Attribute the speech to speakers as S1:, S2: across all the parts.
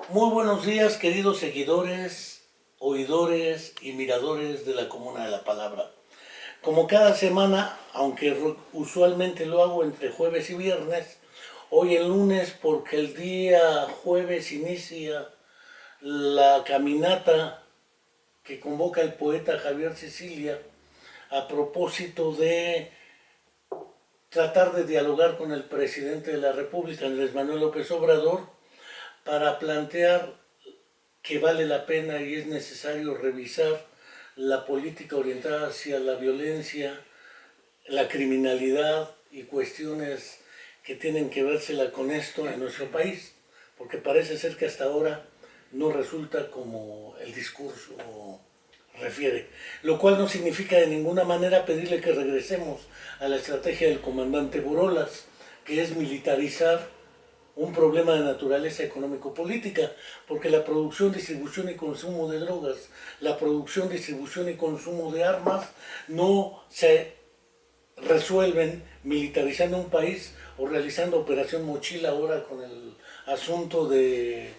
S1: Muy buenos días, queridos seguidores, oidores y miradores de la Comuna de la Palabra. Como cada semana, aunque usualmente lo hago entre jueves y viernes, hoy el lunes porque el día jueves inicia la caminata que convoca el poeta Javier Sicilia a propósito de tratar de dialogar con el presidente de la República, Andrés Manuel López Obrador, para plantear que vale la pena y es necesario revisar la política orientada hacia la violencia, la criminalidad y cuestiones que tienen que vérsela con esto en nuestro país, porque parece ser que hasta ahora no resulta como el discurso refiere, lo cual no significa de ninguna manera pedirle que regresemos a la estrategia del comandante Borolas, que es militarizar un problema de naturaleza económico-política, porque la producción, distribución y consumo de drogas, la producción, distribución y consumo de armas no se resuelven militarizando un país o realizando operación mochila ahora con el asunto del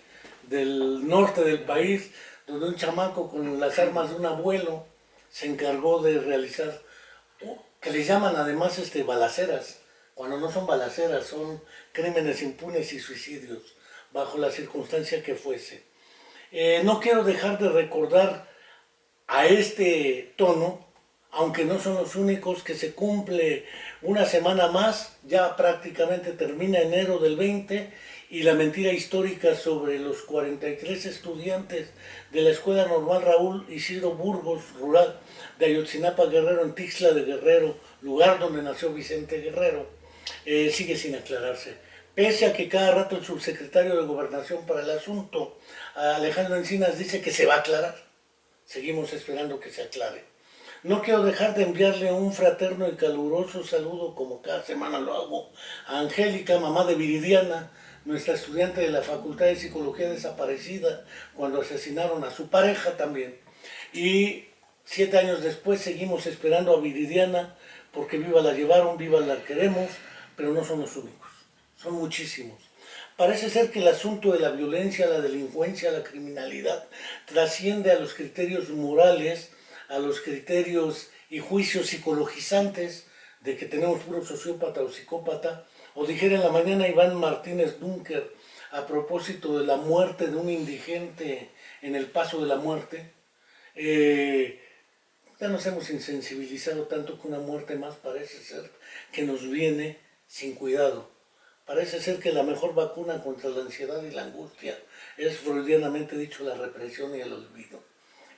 S1: norte del país, donde un chamaco con las armas de un abuelo se encargó de realizar, que le llaman además balaceras, cuando no son balaceras, son crímenes impunes y suicidios, bajo la circunstancia que fuese. No quiero dejar de recordar a este tono, aunque no son los únicos, que se cumple una semana más, ya prácticamente termina enero del 20, y la mentira histórica sobre los 43 estudiantes de la Escuela Normal Raúl Isidro Burgos, rural de Ayotzinapa Guerrero, en Tixla de Guerrero, lugar donde nació Vicente Guerrero, sigue sin aclararse. Pese a que cada rato el subsecretario de Gobernación para el asunto, Alejandro Encinas, dice que se va a aclarar, seguimos esperando que se aclare. No quiero dejar de enviarle un fraterno y caluroso saludo, como cada semana lo hago, a Angélica, mamá de Viridiana, nuestra estudiante de la Facultad de Psicología desaparecida cuando asesinaron a su pareja también. Y 7 años después seguimos esperando a Viridiana porque viva la llevaron, viva la queremos, pero no son los únicos, son muchísimos. Parece ser que el asunto de la violencia, la delincuencia, la criminalidad trasciende a los criterios morales, a los criterios y juicios psicologizantes de que tenemos puro sociópata o psicópata, o dijera en la mañana Iván Martínez Dunker a propósito de la muerte de un indigente en el Paso de la Muerte, ya nos hemos insensibilizado tanto que una muerte más parece ser que nos viene sin cuidado. Parece ser que la mejor vacuna contra la ansiedad y la angustia es, freudianamente dicho, la represión y el olvido.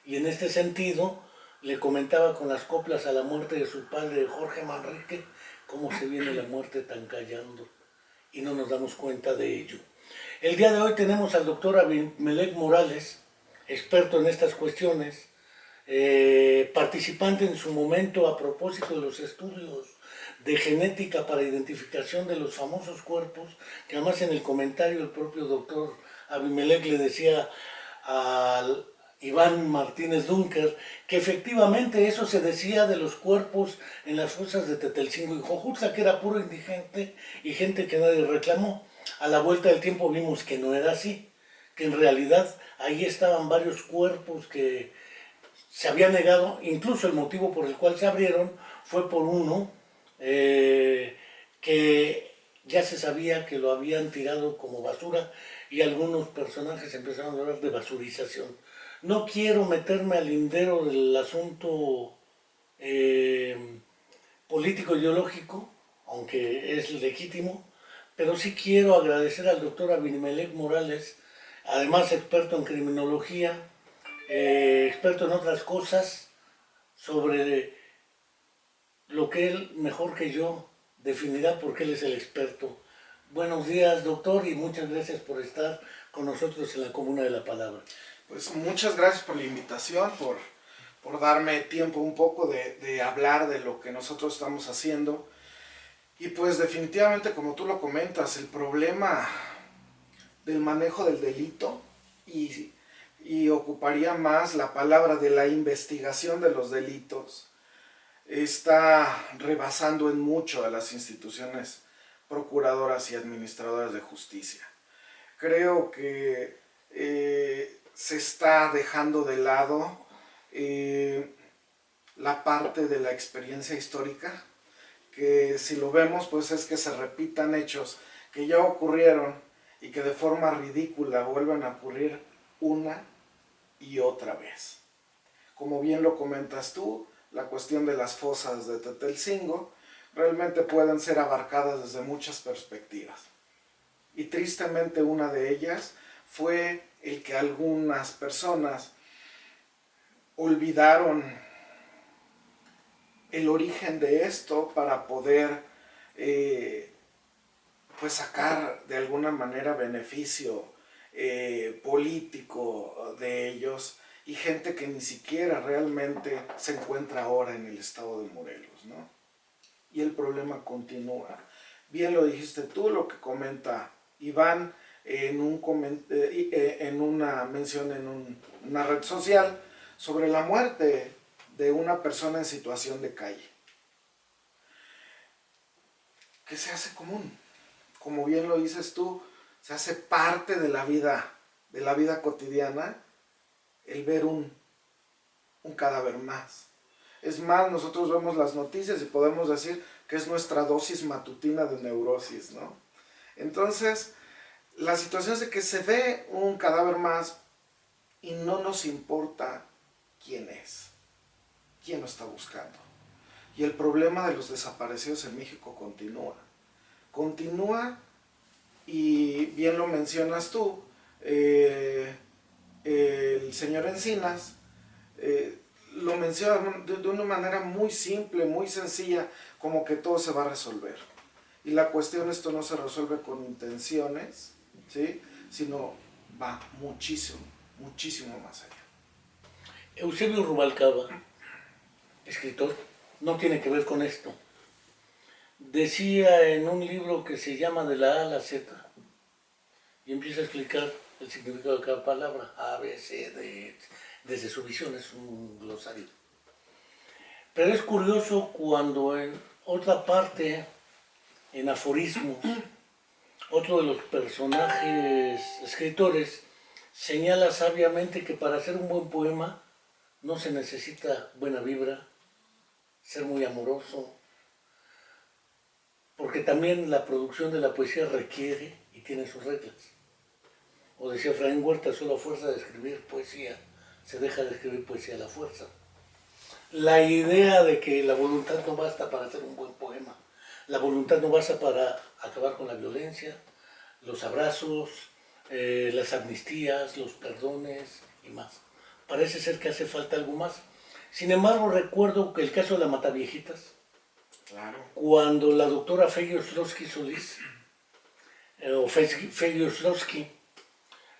S1: Y en este sentido, le comentaba con las coplas a la muerte de su padre, Jorge Manrique, cómo se viene la muerte tan callando y no nos damos cuenta de ello. El día de hoy tenemos al doctor Abimelec Morales, experto en estas cuestiones, participante en su momento a propósito de los estudios de genética para identificación de los famosos cuerpos, que además en el comentario el propio doctor Abimelec le decía al Iván Martínez Dunker, que efectivamente eso se decía de los cuerpos en las fosas de Tetelcingo y Jojutla, que era puro indigente y gente que nadie reclamó. A la vuelta del tiempo vimos que no era así, que en realidad ahí estaban varios cuerpos que se había negado, incluso el motivo por el cual se abrieron fue por uno que ya se sabía que lo habían tirado como basura y algunos personajes empezaron a hablar de basurización. No quiero meterme al lindero del asunto eh, político-ideológico, aunque es legítimo, pero sí quiero agradecer al doctor Abimelec Morales, además experto en criminología, experto en otras cosas, sobre lo que él, mejor que yo, definirá porque él es el experto. Buenos días, doctor, y muchas gracias por estar con nosotros en la Comuna de la Palabra.
S2: Pues muchas gracias por la invitación, por darme tiempo un poco de hablar de lo que nosotros estamos haciendo. Y pues definitivamente, como tú lo comentas, el problema del manejo del delito y ocuparía más la palabra de la investigación de los delitos está rebasando en mucho a las instituciones procuradoras y administradoras de justicia. Creo que se está dejando de lado la parte de la experiencia histórica, que si lo vemos pues es que se repitan hechos que ya ocurrieron y que de forma ridícula vuelvan a ocurrir una y otra vez. Como bien lo comentas tú, la cuestión de las fosas de Tetelcingo realmente pueden ser abarcadas desde muchas perspectivas. Y tristemente una de ellas fue el que algunas personas olvidaron el origen de esto para poder pues sacar de alguna manera beneficio político de ellos, y gente que ni siquiera realmente se encuentra ahora en el estado de Morelos, ¿no? Y el problema continúa. Bien lo dijiste tú, lo que comenta Iván en una mención en una red social sobre la muerte de una persona en situación de calle, que se hace común. Como bien lo dices tú, se hace parte de la vida cotidiana el ver un cadáver más. Es más, nosotros vemos las noticias y podemos decir que es nuestra dosis matutina de neurosis, ¿no? Entonces, la situación es de que se ve un cadáver más y no nos importa quién es, quién lo está buscando. Y el problema de los desaparecidos en México continúa. Continúa, y bien lo mencionas tú, el señor Encinas lo menciona de una manera muy simple, muy sencilla, como que todo se va a resolver. Y la cuestión, esto no se resuelve con intenciones, ¿sí?, sino va muchísimo, muchísimo más allá.
S1: Eusebio Rubalcaba, escritor, no tiene que ver con esto. Decía en un libro que se llama De la A a la Z, y empieza a explicar el significado de cada palabra, A, B, C, D, desde su visión, es un glosario. Pero es curioso cuando en otra parte, en aforismos, otro de los personajes escritores señala sabiamente que para hacer un buen poema no se necesita buena vibra, ser muy amoroso, porque también la producción de la poesía requiere y tiene sus reglas. O decía Efraín Huerta, solo a fuerza de escribir poesía se deja de escribir poesía a la fuerza. La idea de que la voluntad no basta para hacer un buen poema, la voluntad no basta para acabar con la violencia, los abrazos, las amnistías, los perdones y más. Parece ser que hace falta algo más. Sin embargo, recuerdo que el caso de la Mataviejitas,
S2: claro,
S1: cuando la doctora Fegio-Slosky Solís, o Fegio-Slosky,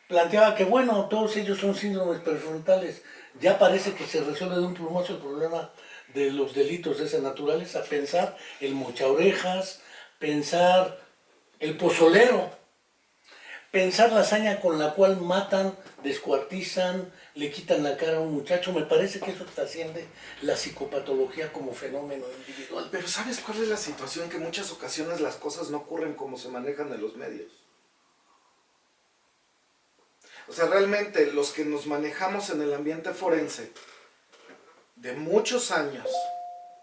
S1: planteaba que bueno, todos ellos son síndromes prefrontales, ya parece que se resuelve de un plumazo el problema de los delitos de esa naturaleza. Pensar el mochaorejas, pensar el pozolero, pensar la hazaña con la cual matan, descuartizan, le quitan la cara a un muchacho, me parece que eso trasciende la psicopatología como fenómeno individual.
S2: Pero ¿sabes cuál es la situación? Que en muchas ocasiones las cosas no ocurren como se manejan en los medios. O sea, realmente los que nos manejamos en el ambiente forense de muchos años,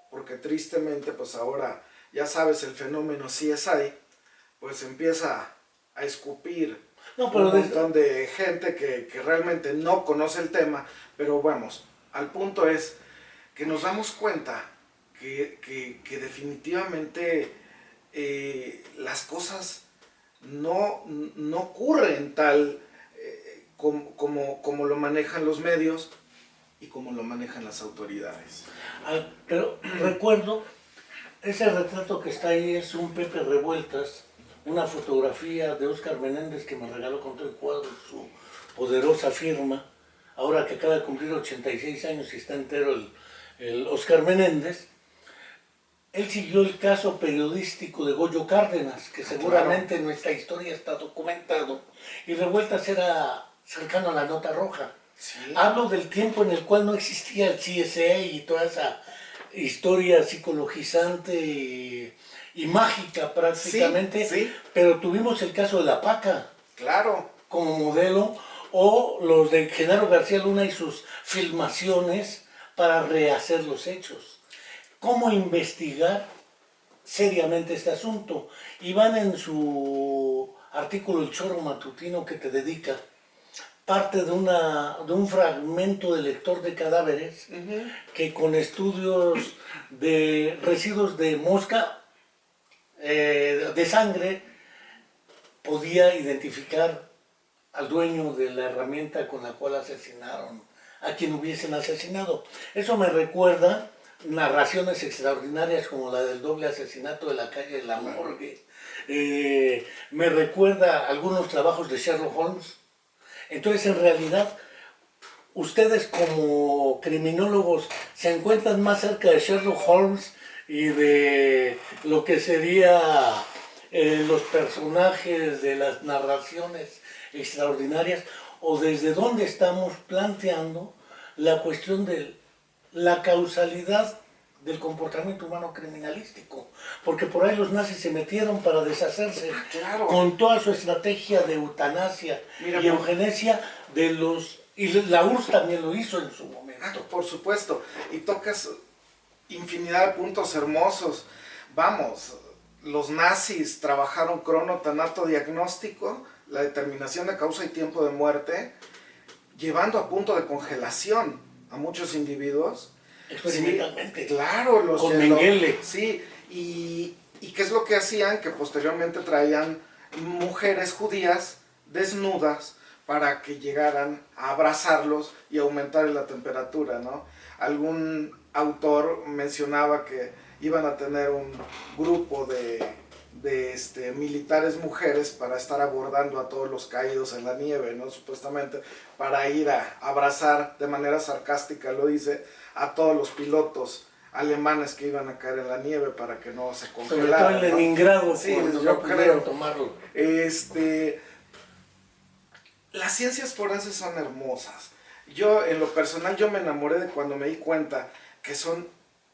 S2: porque tristemente pues ahora, ya sabes, el fenómeno CSI, pues empieza a escupir un montón de gente que realmente no conoce el tema, pero vamos, al punto es que nos damos cuenta que definitivamente las cosas no ocurren tal como lo manejan los medios y como lo manejan las autoridades.
S1: Pero recuerdo, ese retrato que está ahí es un Pepe Revueltas, una fotografía de Óscar Menéndez que me regaló con todo el cuadro, su poderosa firma, ahora que acaba de cumplir 86 años y está entero el Óscar Menéndez. Él siguió el caso periodístico de Goyo Cárdenas, que seguramente en nuestra historia está documentado, y Revueltas era cercano a la nota roja.
S2: Sí.
S1: Hablo del tiempo en el cual no existía el CSA y toda esa historia psicologizante y mágica prácticamente,
S2: sí.
S1: pero tuvimos el caso de La Paca,
S2: claro,
S1: como modelo, o los de Genaro García Luna y sus filmaciones para rehacer los hechos. ¿Cómo investigar seriamente este asunto? Iván en su artículo El Chorro Matutino que te dedica, parte de un fragmento de lector de cadáveres que con estudios de residuos de mosca, de sangre, podía identificar al dueño de la herramienta con la cual asesinaron a quien hubiesen asesinado. Eso me recuerda narraciones extraordinarias como la del doble asesinato de la calle La Morgue. Me recuerda algunos trabajos de Sherlock Holmes. Entonces, en realidad, ustedes como criminólogos se encuentran más cerca de Sherlock Holmes y de lo que sería los personajes de las narraciones extraordinarias, o desde dónde estamos planteando la cuestión de la causalidad del comportamiento humano criminalístico, porque por ahí los nazis se metieron para deshacerse con toda su estrategia de eutanasia y eugenesia de los, y la URSS también lo hizo en su momento.
S2: Por supuesto, y tocas infinidad de puntos hermosos. Vamos, los nazis trabajaron cronotanato diagnóstico, la determinación de causa y tiempo de muerte, llevando a punto de congelación a muchos individuos.
S1: Experimentalmente.
S2: Sí, claro, los
S1: con Mengele.
S2: Sí, y ¿qué es lo que hacían? Que posteriormente traían mujeres judías desnudas para que llegaran a abrazarlos y aumentar la temperatura, ¿no? Algún autor mencionaba que iban a tener un grupo de militares mujeres para estar abordando a todos los caídos en la nieve, ¿no? Supuestamente para ir a abrazar, de manera sarcástica lo dice, a todos los pilotos alemanes que iban a caer en la nieve para que no se congelaran.
S1: Sobre todo en Leningrado,
S2: sí,
S1: cuando
S2: yo
S1: no pudieron tomarlo.
S2: Las ciencias forenses son hermosas. Yo, en lo personal, yo me enamoré de cuando me di cuenta que son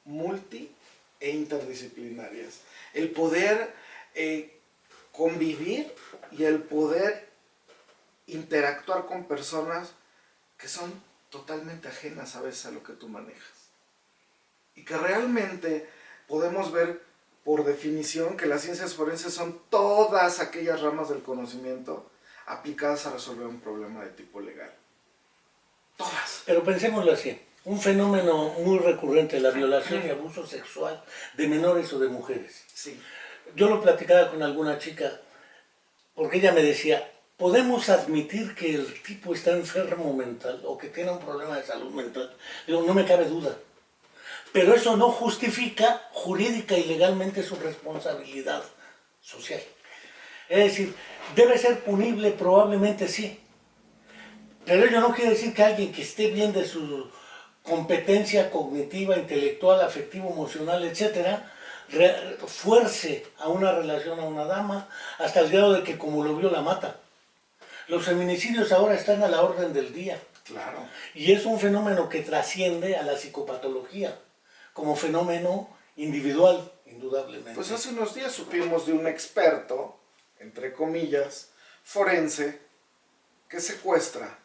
S2: multi e interdisciplinarias. El poder convivir y el poder interactuar con personas que son totalmente ajenas a veces a lo que tú manejas. Y que realmente podemos ver por definición que las ciencias forenses son todas aquellas ramas del conocimiento aplicadas a resolver un problema de tipo legal. Todas.
S1: Pero pensémoslo así, un fenómeno muy recurrente, la violación y abuso sexual de menores o de mujeres.
S2: Sí.
S1: Yo lo platicaba con alguna chica, porque ella me decía, ¿podemos admitir que el tipo está enfermo mental o que tiene un problema de salud mental? Digo, no me cabe duda. Pero eso no justifica jurídica y legalmente su responsabilidad social. Es decir, debe ser punible, probablemente sí. Pero ello no quiere decir que alguien que esté bien de su competencia cognitiva, intelectual, afectiva, emocional, etcétera, fuerce a una relación a una dama hasta el grado de que como lo vio la mata. Los feminicidios ahora están a la orden del día.
S2: Claro.
S1: Y es un fenómeno que trasciende a la psicopatología como fenómeno individual, indudablemente.
S2: Pues hace unos días supimos de un experto, entre comillas, forense, que secuestra,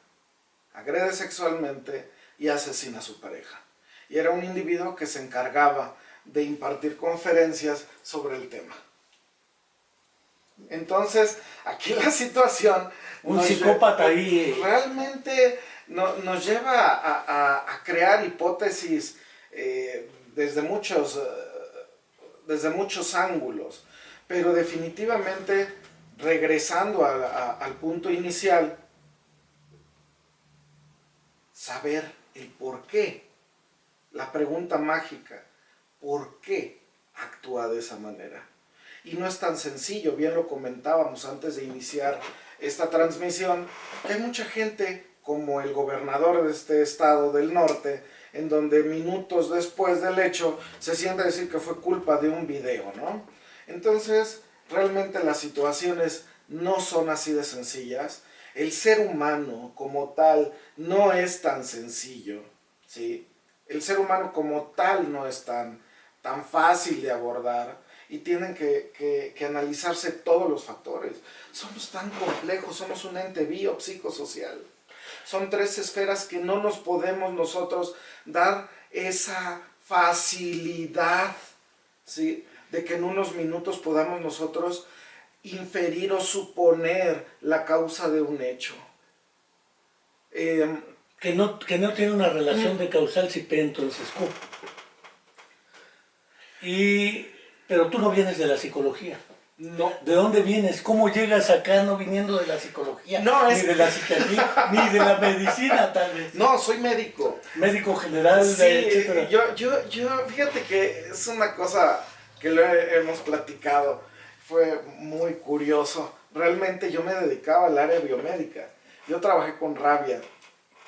S2: agrede sexualmente y asesina a su pareja. Y era un individuo que se encargaba de impartir conferencias sobre el tema. Entonces, aquí la situación...
S1: Un psicópata ahí...
S2: Realmente nos lleva a crear hipótesis desde muchos ángulos. Pero definitivamente, regresando al punto inicial, saber el por qué, la pregunta mágica, ¿por qué actúa de esa manera? Y no es tan sencillo, bien lo comentábamos antes de iniciar esta transmisión, que hay mucha gente, como el gobernador de este estado del norte, en donde minutos después del hecho se siente a decir que fue culpa de un video, ¿no? Entonces, realmente las situaciones no son así de sencillas. El ser humano como tal no es tan sencillo, ¿sí? El ser humano como tal no es tan fácil de abordar y tienen que analizarse todos los factores. Somos tan complejos, somos un ente biopsicosocial. son tres esferas que no nos podemos nosotros dar esa facilidad, ¿sí? De que en unos minutos podamos nosotros inferir o suponer la causa de un hecho.
S1: Que no tiene una relación de causal si P entonces Q. Pero tú no vienes de la psicología.
S2: No.
S1: ¿De dónde vienes? ¿Cómo llegas acá no viniendo de la psicología?
S2: No,
S1: ni de la psiquiatría, ni de la medicina, tal vez.
S2: No, soy médico.
S1: Médico general,
S2: Sí,
S1: etcétera.
S2: Fíjate que es una cosa que lo hemos platicado. Fue muy curioso. Realmente yo me dedicaba al área biomédica. Yo trabajé con rabia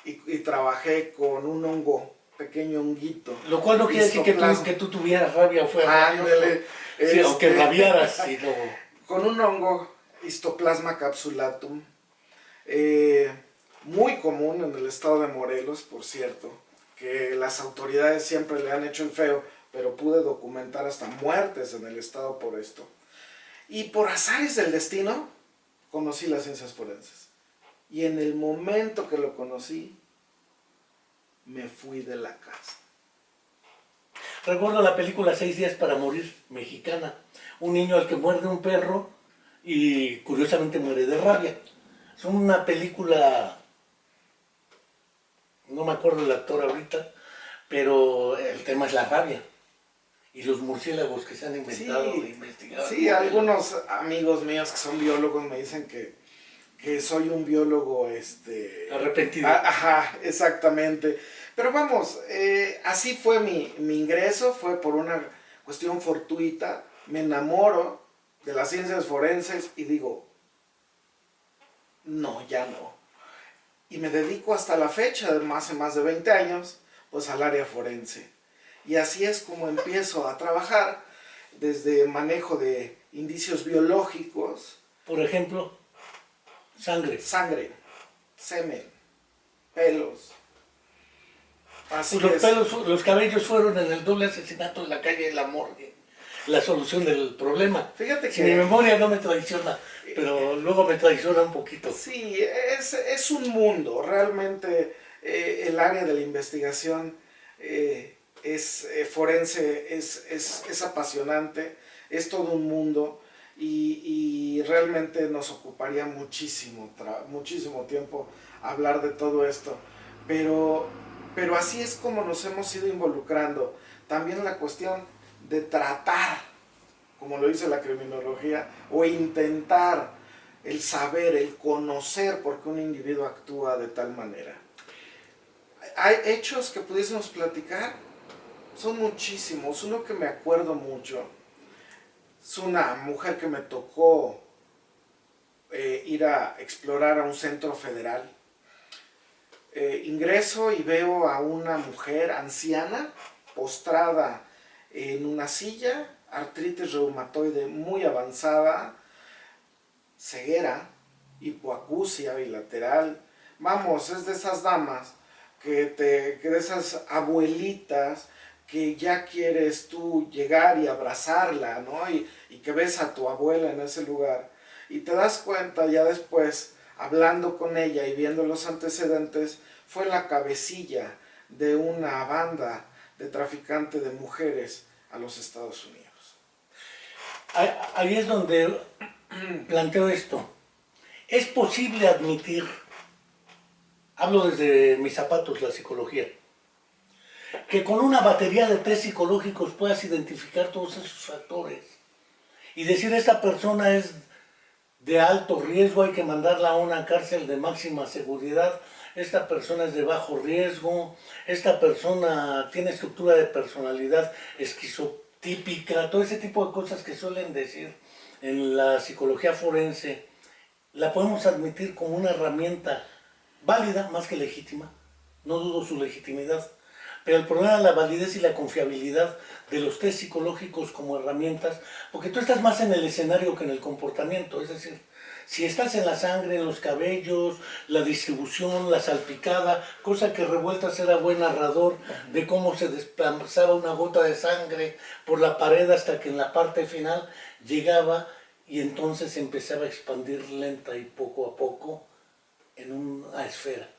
S2: y trabajé con un hongo, pequeño honguito.
S1: Lo cual no quiere decir que tú tuvieras rabia o fuera
S2: Ándale.
S1: sí, o que rabiaras. Sino...
S2: Con un hongo, Histoplasma capsulatum, muy común en el estado de Morelos, por cierto, que las autoridades siempre le han hecho el feo, pero pude documentar hasta muertes en el estado por esto. Y por azares del destino, conocí las ciencias forenses. Y en el momento que lo conocí, me fui de la casa.
S1: Recuerdo la película 6 días para morir, mexicana. Un niño al que muerde un perro y curiosamente muere de rabia. Es una película, no me acuerdo del actor ahorita, pero el tema es la rabia. Y los murciélagos que se han inventado e investigado.
S2: Sí, algunos amigos míos que son biólogos me dicen que soy un biólogo
S1: arrepentido.
S2: Ajá, exactamente. Pero vamos, así fue mi ingreso, fue por una cuestión fortuita. Me enamoro de las ciencias forenses y digo, no, ya no. Y me dedico hasta la fecha, hace más de 20 años, pues al área forense. Y así es como empiezo a trabajar, desde manejo de indicios biológicos.
S1: Por ejemplo, sangre.
S2: Sangre, semen, pelos. Así
S1: Pues
S2: es.
S1: los cabellos fueron en el doble asesinato de la calle de la morgue. La solución del problema.
S2: Fíjate que...
S1: Si mi memoria no me traiciona, pero luego me traiciona un poquito.
S2: Sí, es un mundo. Realmente el área de la investigación forense es apasionante, es todo un mundo y realmente nos ocuparía muchísimo tiempo hablar de todo esto. Pero así es como nos hemos ido involucrando. También la cuestión de tratar, como lo dice la criminología, o intentar el saber, el conocer por qué un individuo actúa de tal manera. Hay hechos que pudiésemos platicar, son muchísimos. Uno que me acuerdo mucho es una mujer que me tocó ir a explorar a un centro federal. Ingreso y veo a una mujer anciana postrada en una silla, artritis reumatoide muy avanzada, ceguera, hipoacusia bilateral. Vamos, es de esas damas, que de esas abuelitas que ya quieres tú llegar y abrazarla, ¿no? Y que ves a tu abuela en ese lugar. Y te das cuenta ya después, hablando con ella y viendo los antecedentes, fue la cabecilla de una banda de traficantes de mujeres a los Estados Unidos.
S1: Ahí es donde planteo esto. Es posible admitir, hablo desde mis zapatos, la psicología, que con una batería de test psicológicos puedas identificar todos esos factores y decir esta persona es de alto riesgo, hay que mandarla a una cárcel de máxima seguridad, esta persona es de bajo riesgo, esta persona tiene estructura de personalidad esquizotípica, todo ese tipo de cosas que suelen decir en la psicología forense, la podemos admitir como una herramienta válida más que legítima, no dudo su legitimidad, pero el problema es la validez y la confiabilidad de los test psicológicos como herramientas, porque tú estás más en el escenario que en el comportamiento, es decir, si estás en la sangre, en los cabellos, la distribución, la salpicada, cosa que Revueltas era buen narrador de cómo se desplazaba una gota de sangre por la pared hasta que en la parte final llegaba y entonces empezaba a expandir lenta y poco a poco en una esfera.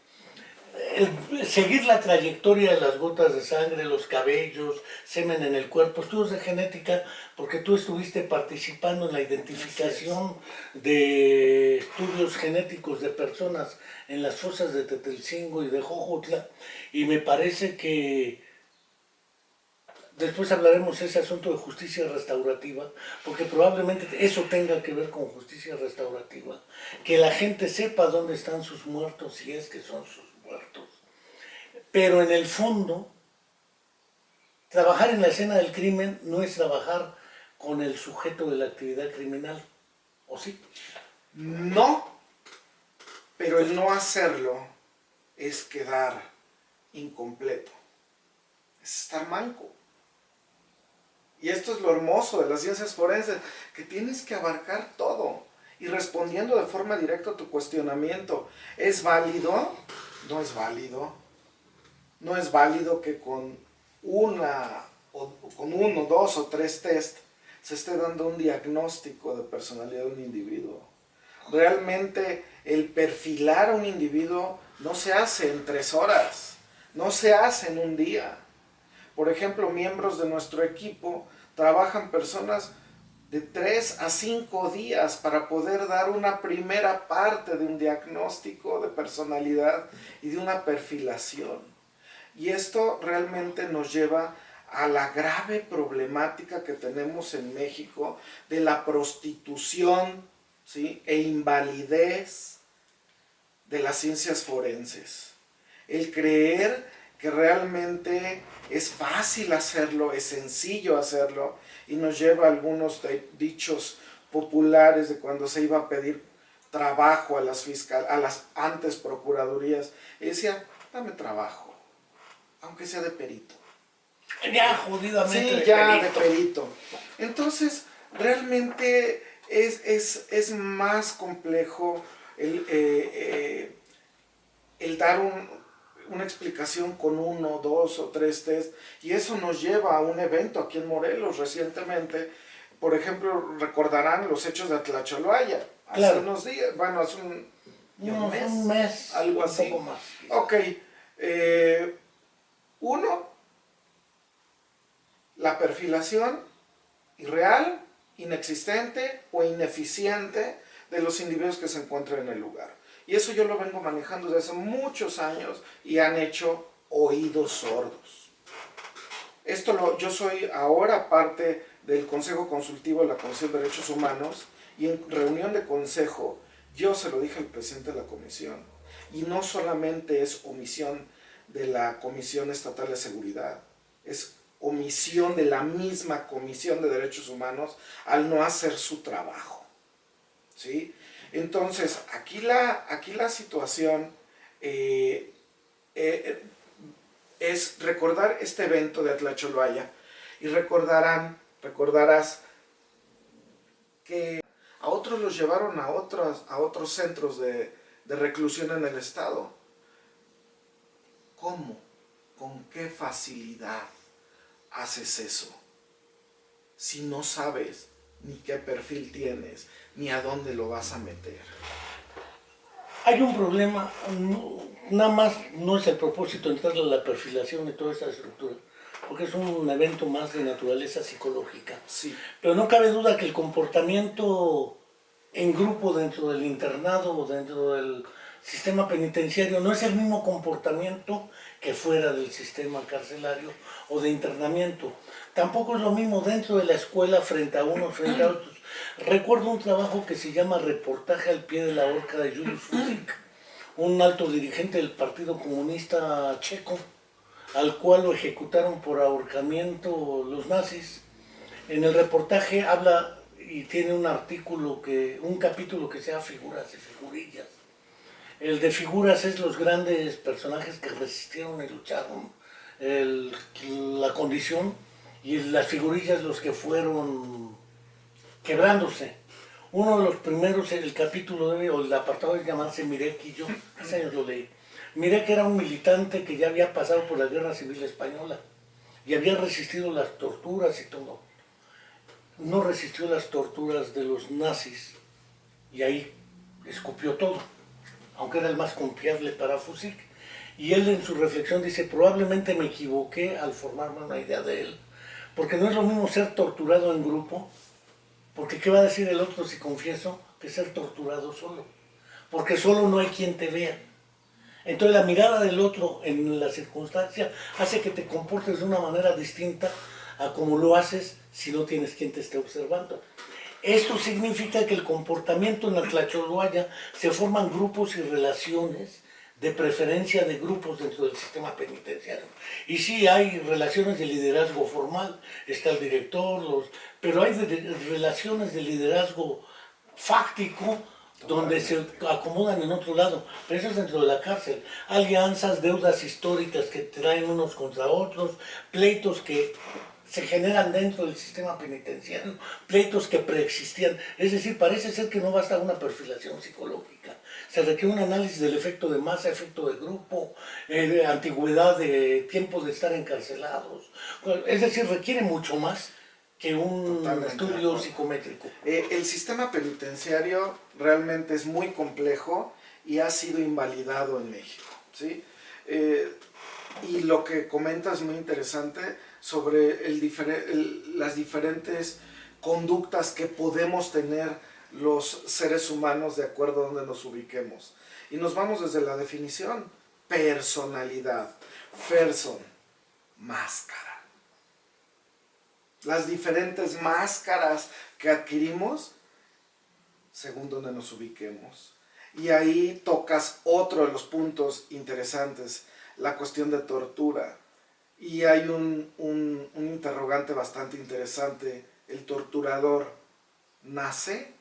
S1: seguir la trayectoria de las gotas de sangre, los cabellos, semen en el cuerpo, estudios de genética, porque tú estuviste participando en la identificación de estudios genéticos de personas en las fosas de Tetelcingo y de Jojutla, y me parece que después hablaremos de ese asunto de justicia restaurativa, porque probablemente eso tenga que ver con justicia restaurativa, que la gente sepa dónde están sus muertos, si es que son sus muertos. Pero en el fondo, trabajar en la escena del crimen no es trabajar con el sujeto de la actividad criminal, ¿o sí?
S2: No, pero el no hacerlo es quedar incompleto, es estar manco. Y esto es lo hermoso de las ciencias forenses, que tienes que abarcar todo. Y respondiendo de forma directa a tu cuestionamiento, ¿es válido? No es válido. No es válido que con uno, dos o tres test se esté dando un diagnóstico de personalidad de un individuo. Realmente el perfilar a un individuo no se hace en 3 horas, no se hace en un día. Por ejemplo, miembros de nuestro equipo trabajan personas de 3 a 5 días para poder dar una primera parte de un diagnóstico de personalidad y de una perfilación. Y esto realmente nos lleva a la grave problemática que tenemos en México de la prostitución, ¿sí?, e invalidez de las ciencias forenses. El creer que realmente es fácil hacerlo, es sencillo hacerlo, y nos lleva a algunos dichos populares de cuando se iba a pedir trabajo a las antes procuradurías, y decía, dame trabajo, aunque sea de perito.
S1: Ya, jodidamente
S2: Sí,
S1: de
S2: ya
S1: perito.
S2: de perito. Entonces, realmente es más complejo el dar una explicación con 1, 2 o 3 test, y eso nos lleva a un evento aquí en Morelos recientemente. Por ejemplo, recordarán los hechos de Atlacholoaya, hace unos días, bueno, hace un mes, algo así.
S1: Un poco más.
S2: Ok, uno, la perfilación irreal, inexistente o ineficiente de los individuos que se encuentran en el lugar. Y eso yo lo vengo manejando desde hace muchos años y han hecho oídos sordos. Yo soy ahora parte del Consejo Consultivo de la Comisión de Derechos Humanos, y en reunión de consejo yo se lo dije al presidente de la comisión, y no solamente es omisión de la Comisión Estatal de Seguridad, es omisión de la misma Comisión de Derechos Humanos al no hacer su trabajo, ¿sí? Entonces, aquí la situación es recordar este evento de Atlacholoaya, y recordarás que a otros los llevaron a otros centros de reclusión en el estado. ¿Cómo? ¿Con qué facilidad haces eso? Si no sabes ni qué perfil tienes, ni a dónde lo vas a meter.
S1: Hay un problema, nada más no es el propósito entrar a la perfilación de toda esta estructura, porque es un evento más de naturaleza psicológica.
S2: Sí.
S1: Pero no cabe duda que el comportamiento en grupo dentro del internado o dentro del sistema penitenciario no es el mismo comportamiento que fuera del sistema carcelario o de internamiento. Tampoco es lo mismo dentro de la escuela frente a unos, frente a otros. Recuerdo un trabajo que se llama Reportaje al pie de la horca de Julius Fučík, un alto dirigente del Partido Comunista Checo, al cual lo ejecutaron por ahorcamiento los nazis. En el reportaje habla y tiene un capítulo que se llama Figuras y Figurillas. El de figuras es los grandes personajes que resistieron y lucharon la condición, y las figurillas los que fueron quebrándose. Uno de los primeros, el capítulo o el apartado de llamarse Mirek, y yo hace años lo leí. Mirek era un militante que ya había pasado por la Guerra Civil Española y había resistido las torturas y todo. No resistió las torturas de los nazis y ahí escupió todo, aunque era el más confiable para Fučík. Y él en su reflexión dice, probablemente me equivoqué al formarme una idea de él, porque no es lo mismo ser torturado en grupo, porque ¿qué va a decir el otro si confieso que ser torturado solo? Porque solo no hay quien te vea. Entonces la mirada del otro en la circunstancia hace que te comportes de una manera distinta a como lo haces si no tienes quien te esté observando. Esto significa que el comportamiento en la Tlacholoaya se forman grupos y relaciones de preferencia de grupos dentro del sistema penitenciario. Y sí hay relaciones de liderazgo formal, está el director, pero hay relaciones de liderazgo fáctico donde se acomodan en otro lado, pero eso es dentro de la cárcel. Alianzas, deudas históricas que traen unos contra otros, pleitos que se generan dentro del sistema penitenciario, pleitos que preexistían. Es decir, parece ser que no basta una perfilación psicológica. Se requiere un análisis del efecto de masa, efecto de grupo, antigüedad de tiempos de estar encarcelados. Es decir, requiere mucho más que un estudio psicométrico.
S2: El sistema penitenciario realmente es muy complejo y ha sido invalidado en México, ¿sí? Y lo que comentas es muy interesante sobre las diferentes conductas que podemos tener los seres humanos de acuerdo a donde nos ubiquemos. Y nos vamos desde la definición: personalidad, person, máscara. Las diferentes máscaras que adquirimos según donde nos ubiquemos. Y ahí tocas otro de los puntos interesantes, la cuestión de tortura. Y hay un interrogante bastante interesante: ¿el torturador nace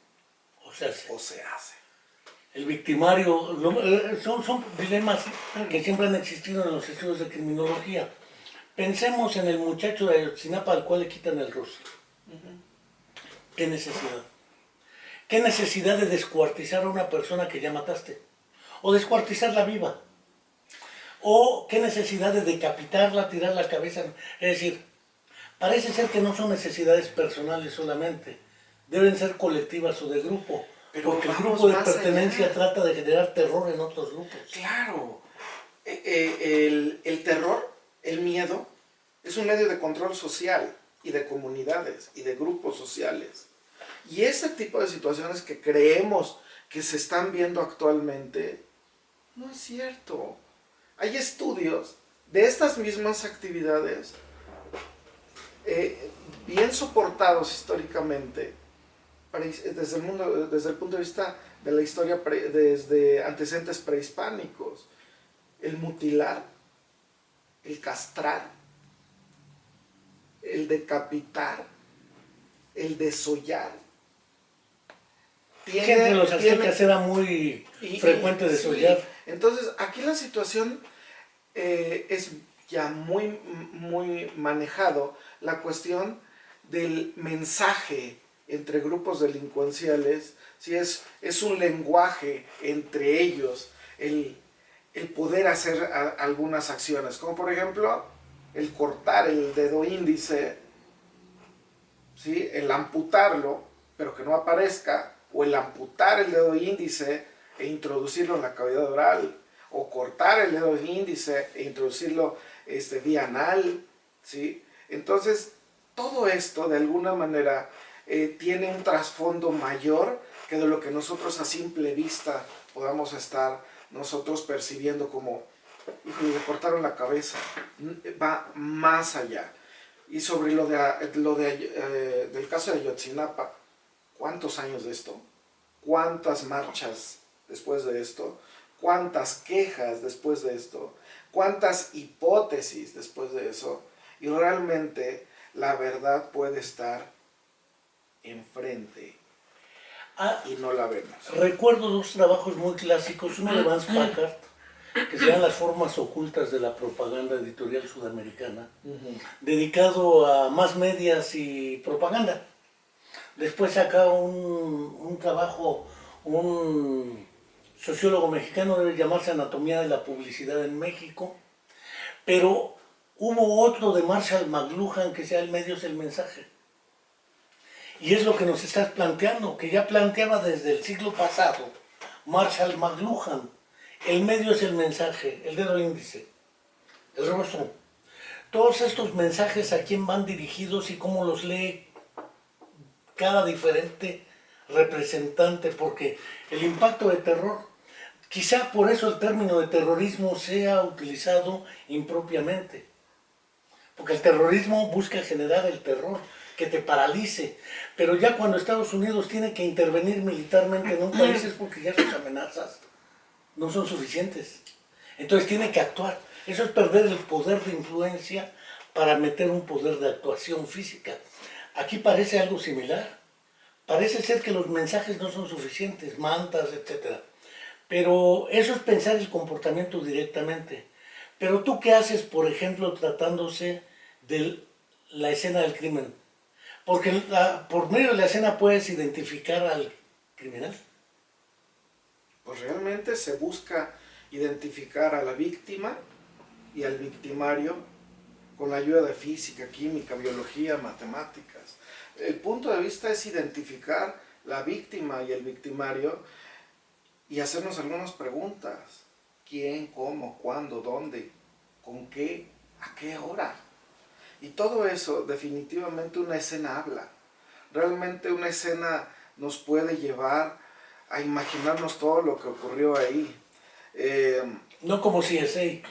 S1: o se
S2: hace?
S1: El victimario, son dilemas que siempre han existido en los estudios de criminología. Pensemos en el muchacho de Ayotzinapa al cual le quitan el rostro. ¿Qué necesidad? ¿Qué necesidad de descuartizar a una persona que ya mataste? O descuartizarla viva. O qué necesidad de decapitarla, tirar la cabeza. Es decir, parece ser que no son necesidades personales solamente. Deben ser colectivas o de grupo. Porque el grupo de pertenencia trata de generar terror en otros grupos.
S2: Claro. El terror, el miedo, es un medio de control social y de comunidades y de grupos sociales. Y ese tipo de situaciones que creemos que se están viendo actualmente, no es cierto. Hay estudios de estas mismas actividades bien soportados históricamente desde el punto de vista de la historia, desde antecedentes prehispánicos. El mutilar, el castrar, el decapitar, el desollar.
S1: Entre los aztecas era muy frecuente desollar.
S2: Sí. Entonces, aquí la situación es ya muy manejado, la cuestión del mensaje entre grupos delincuenciales. ¿Sí? Es un lenguaje entre ellos, el poder hacer algunas acciones, como por ejemplo el cortar el dedo índice, ¿sí? El amputarlo, pero que no aparezca, o el amputar el dedo índice e introducirlo en la cavidad oral, o cortar el dedo índice e introducirlo vía anal, ¿sí? Entonces, todo esto de alguna manera tiene un trasfondo mayor que de lo que nosotros a simple vista podamos estar nosotros percibiendo como, híjole, le cortaron la cabeza. Va más allá. Y sobre del caso de Ayotzinapa, ¿cuántos años de esto? ¿Cuántas marchas después de esto? ¿Cuántas quejas después de esto? ¿Cuántas hipótesis después de eso? Y realmente la verdad puede estar enfrente y no la vemos.
S1: Recuerdo dos trabajos muy clásicos, uno de Vance Packard, que se llama Las formas ocultas de la propaganda editorial sudamericana, dedicado a más medias y propaganda. Después saca un trabajo, un sociólogo mexicano, debe llamarse Anatomía de la Publicidad en México, pero hubo otro de Marshall McLuhan que sea El medio es el mensaje. Y es lo que nos estás planteando, que ya planteaba desde el siglo pasado Marshall McLuhan. El medio es el mensaje, el dedo índice, el rostro. Todos estos mensajes a quién van dirigidos y cómo los lee cada diferente representante, porque el impacto de terror, quizá por eso el término de terrorismo sea utilizado impropiamente, porque el terrorismo busca generar el terror, que te paralice, pero ya cuando Estados Unidos tiene que intervenir militarmente en un país es porque ya sus amenazas no son suficientes, entonces tiene que actuar. Eso es perder el poder de influencia para meter un poder de actuación física. Aquí parece algo similar. Parece ser que los mensajes no son suficientes, mantas, etc. Pero eso es pensar el comportamiento directamente. Pero tú qué haces, por ejemplo, tratándose de la escena del crimen. Porque por medio de la escena puedes identificar al criminal.
S2: Pues realmente se busca identificar a la víctima y al victimario con la ayuda de física, química, biología, matemáticas. El punto de vista es identificar la víctima y el victimario y hacernos algunas preguntas. ¿Quién, cómo, cuándo, dónde, con qué, a qué hora? Y todo eso, definitivamente una escena habla. Realmente una escena nos puede llevar a imaginarnos todo lo que ocurrió ahí.
S1: No como CSI.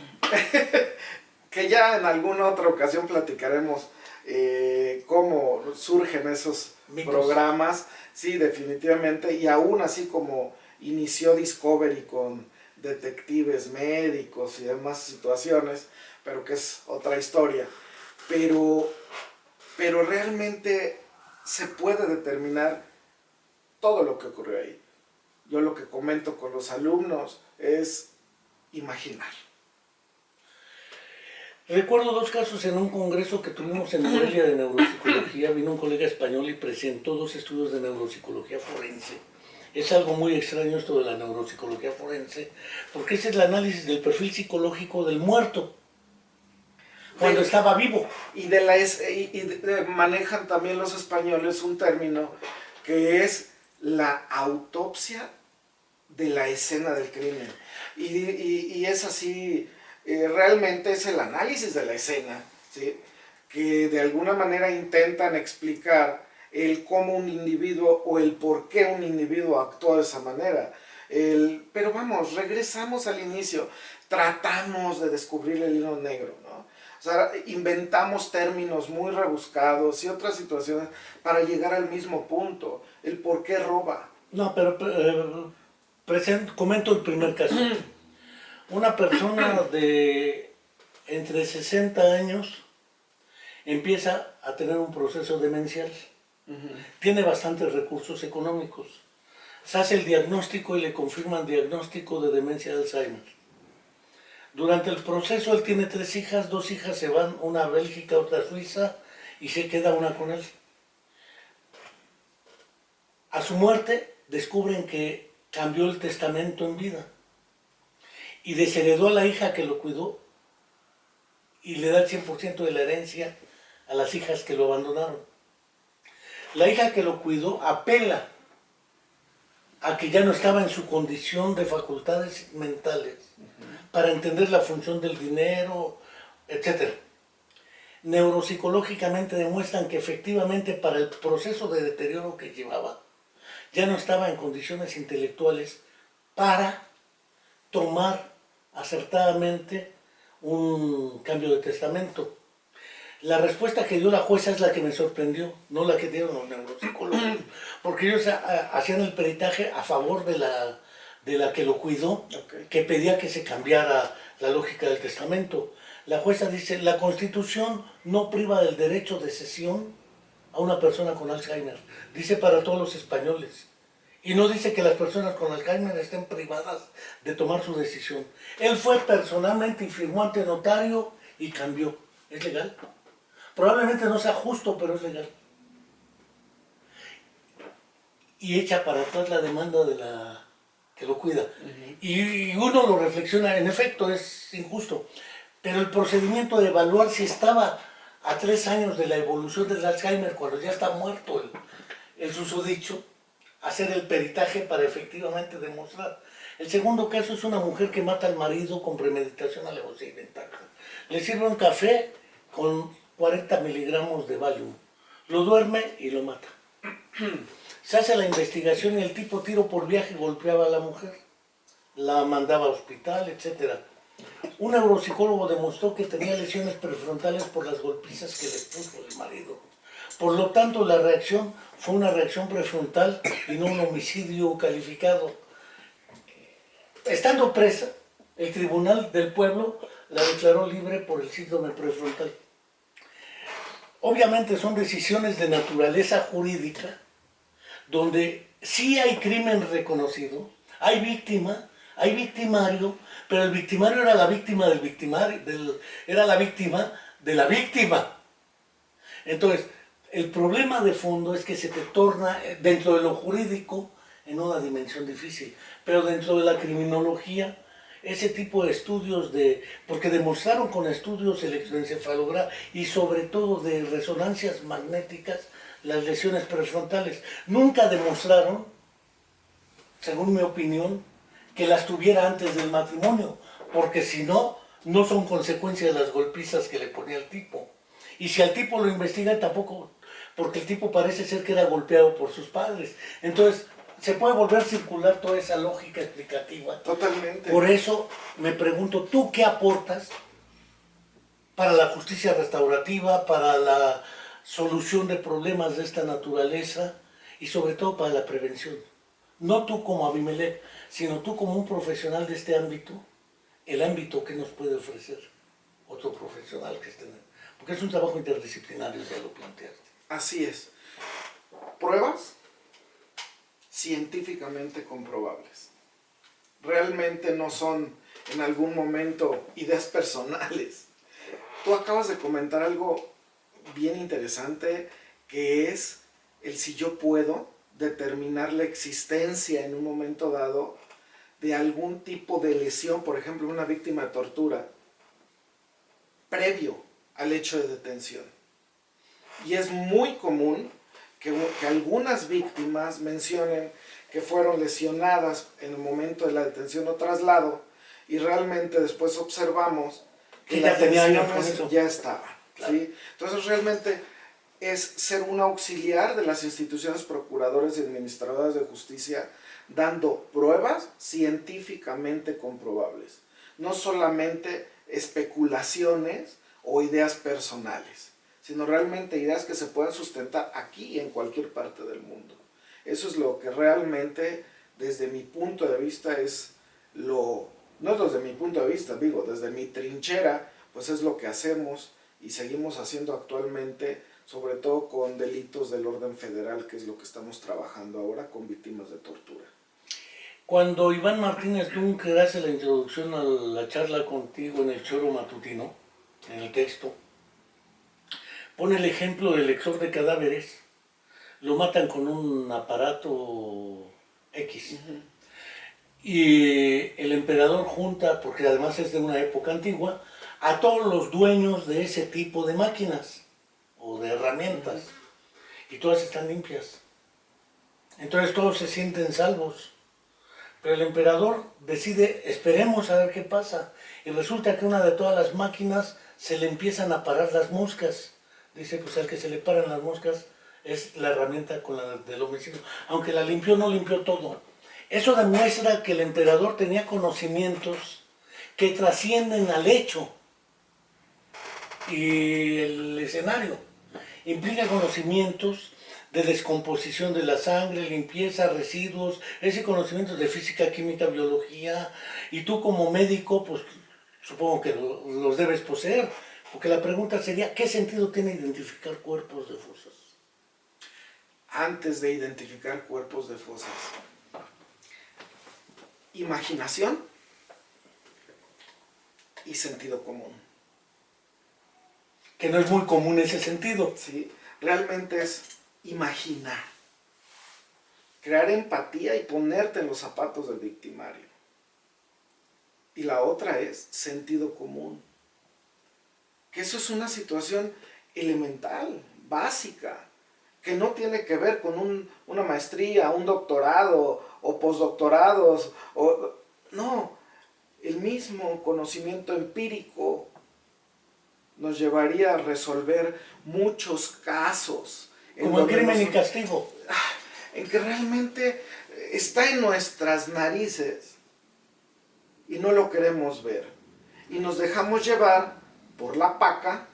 S2: Que ya en alguna otra ocasión platicaremos cómo surgen esos
S1: Mitos.
S2: programas, sí, definitivamente, y aún así como inició Discovery con detectives médicos y demás situaciones, pero que es otra historia. Pero realmente se puede determinar todo lo que ocurrió ahí. Yo lo que comento con los alumnos es imaginar.
S1: Recuerdo dos casos en un congreso que tuvimos en Morelia de neuropsicología. Vino un colega español y presentó dos estudios de neuropsicología forense. Es algo muy extraño esto de la neuropsicología forense, porque ese es el análisis del perfil psicológico del muerto cuando estaba vivo.
S2: Y manejan también los españoles un término que es la autopsia de la escena del crimen. Y es así, realmente es el análisis de la escena, ¿sí? Que de alguna manera intentan explicar el cómo un individuo o el por qué un individuo actuó de esa manera. Pero vamos, regresamos al inicio, tratamos de descubrir el hilo negro, ¿no? O sea, inventamos términos muy rebuscados y otras situaciones para llegar al mismo punto, el por qué roba.
S1: No, pero comento el primer caso. Una persona de entre 60 años empieza a tener un proceso demencial. Tiene bastantes recursos económicos. Se hace el diagnóstico y le confirman diagnóstico de demencia de Alzheimer. Durante el proceso él tiene 3 hijas, 2 hijas se van, una a Bélgica, otra a Suiza, y se queda una con él. A su muerte descubren que cambió el testamento en vida y desheredó a la hija que lo cuidó y le da el 100% de la herencia a las hijas que lo abandonaron. La hija que lo cuidó apela a que ya no estaba en su condición de facultades mentales para entender la función del dinero, etc. Neuropsicológicamente demuestran que efectivamente para el proceso de deterioro que llevaba, ya no estaba en condiciones intelectuales para tomar acertadamente un cambio de testamento. La respuesta que dio la jueza es la que me sorprendió, no la que dieron los neuropsicólogos, porque ellos hacían el peritaje a favor de la que lo cuidó, que pedía que se cambiara la lógica del testamento. La jueza dice, la Constitución no priva del derecho de cesión a una persona con Alzheimer, dice para todos los españoles, y no dice que las personas con Alzheimer estén privadas de tomar su decisión. Él fue personalmente y firmó ante notario y cambió. ¿Es legal? Probablemente no sea justo, pero es legal. Y echa para atrás la demanda de la que lo cuida. Y uno lo reflexiona, en efecto es injusto, pero el procedimiento de evaluar si estaba a 3 años de la evolución del Alzheimer, cuando ya está muerto el susodicho, hacer el peritaje para efectivamente demostrar. El segundo caso es una mujer que mata al marido con premeditación, alevosía y ventaja. Le sirve un café con 40 miligramos de Valium. Lo duerme y lo mata. Se hace la investigación y el tipo tiro por viaje golpeaba a la mujer. La mandaba a hospital, etc. Un neuropsicólogo demostró que tenía lesiones prefrontales por las golpizas que le puso el marido. Por lo tanto, la reacción fue una reacción prefrontal y no un homicidio calificado. Estando presa, el Tribunal del Pueblo la declaró libre por el síndrome prefrontal. Obviamente son decisiones de naturaleza jurídica, donde sí hay crimen reconocido, hay víctima, hay victimario, pero el victimario era la víctima del victimario, era la víctima de la víctima. Entonces, el problema de fondo es que se te torna, dentro de lo jurídico, en una dimensión difícil, pero dentro de la criminología, ese tipo de estudios porque demostraron con estudios electroencefalograma y sobre todo de resonancias magnéticas las lesiones prefrontales. Nunca demostraron, según mi opinión, que las tuviera antes del matrimonio, porque si no, no son consecuencia de las golpizas que le ponía el tipo. Y si al tipo lo investigan, tampoco, porque el tipo parece ser que era golpeado por sus padres. Entonces, se puede volver a circular toda esa lógica explicativa.
S2: Totalmente.
S1: Por eso me pregunto, ¿tú qué aportas para la justicia restaurativa, para la solución de problemas de esta naturaleza y sobre todo para la prevención? No tú como Abimelech, sino tú como un profesional de este ámbito, el ámbito que nos puede ofrecer otro profesional que esté en él. Porque es un trabajo interdisciplinario, ya lo planteaste.
S2: Así es. Pruebas científicamente comprobables. Realmente no son en algún momento ideas personales. Tú acabas de comentar algo bien interesante, que es el si yo puedo determinar la existencia en un momento dado de algún tipo de lesión, por ejemplo, una víctima de tortura, previo al hecho de detención. Y es muy común que algunas víctimas mencionen que fueron lesionadas en el momento de la detención o traslado, y realmente después observamos que las lesiones ya estaban. Claro. ¿Sí? Entonces realmente es ser un auxiliar de las instituciones procuradoras y administradoras de justicia, dando pruebas científicamente comprobables, no solamente especulaciones o ideas personales, sino realmente ideas que se pueden sustentar aquí y en cualquier parte del mundo. Eso es lo que realmente, desde mi punto de vista, no desde mi punto de vista, digo, desde mi trinchera, pues es lo que hacemos y seguimos haciendo actualmente, sobre todo con delitos del orden federal, que es lo que estamos trabajando ahora con víctimas de tortura.
S1: Cuando Iván Martínez Dunker hace la introducción a la charla contigo en el Choro Matutino, en el texto, pone el ejemplo del lector de cadáveres. Lo matan con un aparato X. Y el emperador junta, porque además es de una época antigua, a todos los dueños de ese tipo de máquinas o de herramientas. Y todas están limpias. Entonces todos se sienten salvos. Pero el emperador decide, esperemos a ver qué pasa. Y resulta que una de todas las máquinas se le empiezan a parar las moscas. Dice, pues al que se le paran las moscas es la herramienta con la del homicidio. Aunque la limpió, no limpió todo. Eso demuestra que el emperador tenía conocimientos que trascienden al hecho y el escenario. Implica conocimientos de descomposición de la sangre, limpieza, residuos, ese conocimiento de física, química, biología, y tú como médico, pues supongo que los debes poseer, porque la pregunta sería, ¿qué sentido tiene identificar cuerpos de fosas?
S2: Antes de identificar cuerpos de fosas, imaginación y sentido común.
S1: Que no es muy común ese sentido.
S2: Sí, realmente es imaginar, crear empatía y ponerte en los zapatos del victimario. Y la otra es sentido común, que eso es una situación elemental, básica, que no tiene que ver con una maestría, un doctorado o postdoctorados. No, el mismo conocimiento empírico nos llevaría a resolver muchos casos.
S1: Como en Crimen y Castigo.
S2: En que realmente está en nuestras narices y no lo queremos ver. Y nos dejamos llevar por la paca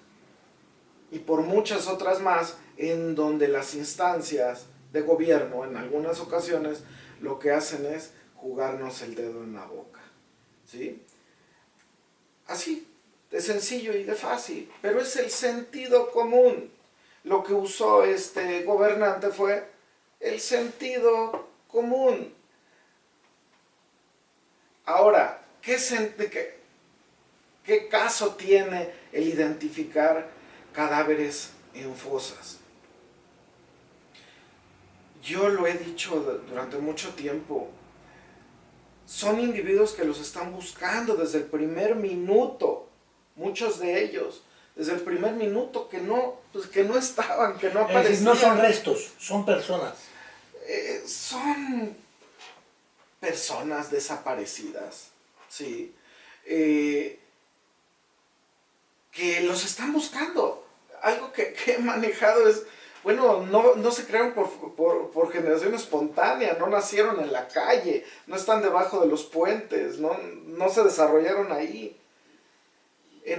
S2: y por muchas otras más, en donde las instancias de gobierno en algunas ocasiones lo que hacen es jugarnos el dedo en la boca, ¿sí? Así, de sencillo y de fácil, pero es el sentido común. Lo que usó este gobernante fue el sentido común. Ahora, ¿qué caso tiene el identificar cadáveres en fosas? Yo lo he dicho durante mucho tiempo. Son individuos que los están buscando desde el primer minuto. Muchos de ellos, desde el primer minuto que no estaban, que no aparecían.
S1: Es decir, no son restos, son personas.
S2: Son personas desaparecidas, ¿sí? Que los están buscando. Algo que he manejado es, bueno, no se crearon por generación espontánea, no nacieron en la calle, no están debajo de los puentes, no se desarrollaron ahí.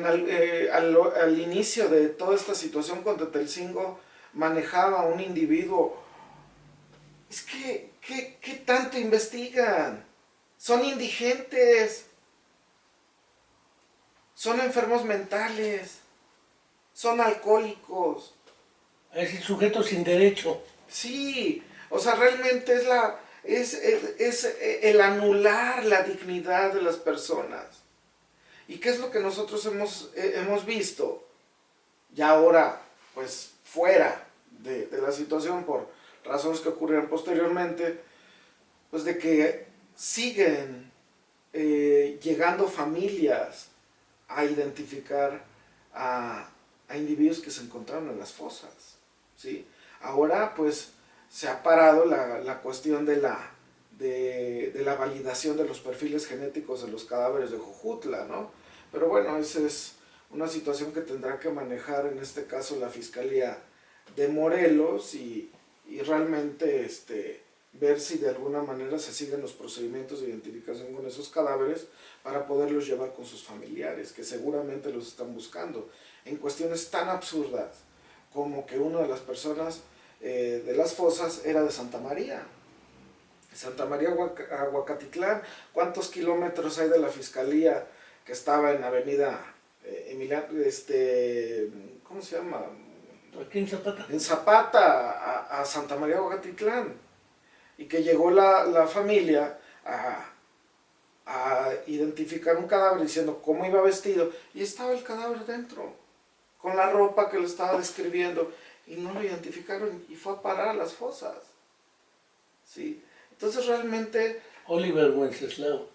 S2: Al inicio de toda esta situación con Tetelcingo, manejaba un individuo. Es que, ¿qué tanto investigan? Son indigentes, son enfermos mentales, son alcohólicos.
S1: Es decir, sujetos sin derecho.
S2: Sí, o sea, realmente es el anular la dignidad de las personas. ¿Y qué es lo que nosotros hemos visto? Ya ahora, pues, fuera de la situación por razones que ocurrieron posteriormente, pues de que siguen llegando familias a identificar a individuos que se encontraron en las fosas, ¿sí? Ahora, pues, se ha parado la cuestión de la validación de los perfiles genéticos de los cadáveres de Jojutla, ¿no? Pero bueno, esa es una situación que tendrá que manejar en este caso la Fiscalía de Morelos y realmente ver si de alguna manera se siguen los procedimientos de identificación con esos cadáveres para poderlos llevar con sus familiares, que seguramente los están buscando, en cuestiones tan absurdas como que una de las personas de las fosas era de Santa María. Santa María Aguacatitlán, ¿cuántos kilómetros hay de la Fiscalía que estaba en Avenida Emiliano, ¿cómo se llama?
S1: Aquí en Zapata.
S2: En Zapata, a Santa María Aguacatitlán, y que llegó la familia a identificar un cadáver diciendo cómo iba vestido, y estaba el cadáver dentro, con la ropa que lo estaba describiendo, y no lo identificaron, y fue a parar a las fosas, ¿sí? Entonces realmente
S1: Oliver Wenceslao.